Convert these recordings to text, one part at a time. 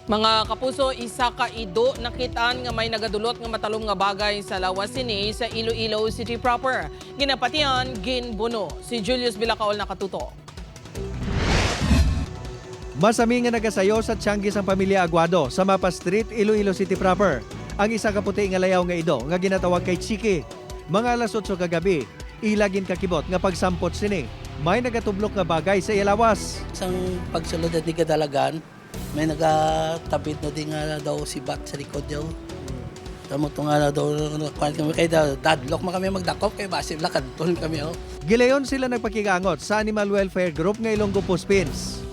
Mga kapuso, isa ka ido nakitaan nga may nagadulot nga matalom nga bagay sa lawas sini sa Iloilo City proper. Ginapatian, ginbuno. Si Julius Bilacaol nakatuto. Masami nga nagasayo sa Tianguis ang pamilya Aguado sa Mapa Street, Iloilo City proper. Ang isa ka puti nga layaw nga ido nga ginatawag kay Chiki. Mga alas 8 kagabi, ilagin kakibot nga pagsampot sini. May nagatublok nga bagay sa ilawas. Isang pagsulod at di kadalagan, may nagatabit na di nga daw si Bat sa likod daw. Tamo to nga daw, kami kayo dadlock man kami magdakop, kay basib lakadton kami. Gilayon sila nagpakigangot sa Animal Welfare Group nga Ilonggo Puspins.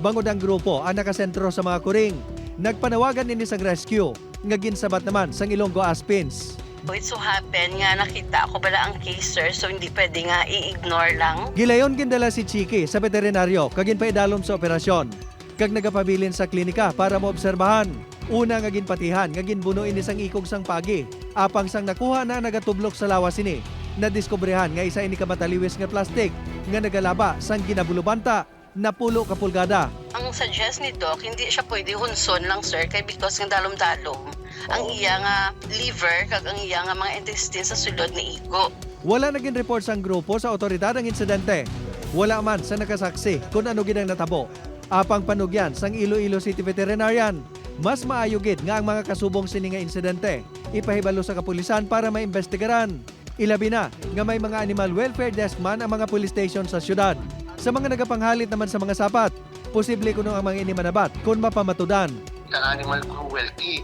Bangod ang grupo ang nakasentro sa mga kuring. Nagpanawagan nini sa rescue, nga ginsabat naman sang Ilonggo Aspins. It so happen nga nakita ako bala ang case, sir, so hindi pwede nga i-ignore lang. Gilayon gindala si Chiki sa veterinaryo kagin paidalom sa operasyon. Kag nagapabilin sa klinika para maobserbahan. Una nga ginpatihan nga ginbuno ini sang ikog sang pagi. Apang sang nakuha na nagatublok sa lawas ini. Nadiskobrehan nga isa ini kamataliwis nga plastik nga nagalaba sang ginabulubanta na pulo ka pulgada. Ang suggest ni Doc, hindi siya pwede hunson lang, sir, kay because ng dalom-dalom. Ang iya nga liver, kag ang iya nga mga intestine sa sulod ni igo. Wala naging report sang grupo sa otoridad ang insidente. Wala man sa nakasaksi kung ano ginang natabo. Apang panugyan sang Iloilo City Veterinarian, mas maayo gid nga ang mga kasubong sini nga insidente ipahibalo sa kapulisan para maimbestigaran. Ilabi na nga may mga animal welfare desk man ang mga police station sa syudad. Sa mga nagapanghalit naman sa mga sapat, posible kuno ang mga inimanabat kung mapamatudan. Ang animal cruelty,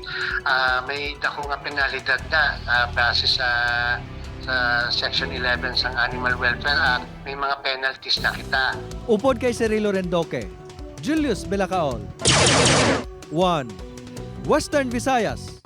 may dako nga penalidad na base sa Section 11 sang Animal Welfare Act. May mga penalties na kita. Upod kay Cirilo Rendoque, Julius Bilacaol. 1. Western Visayas.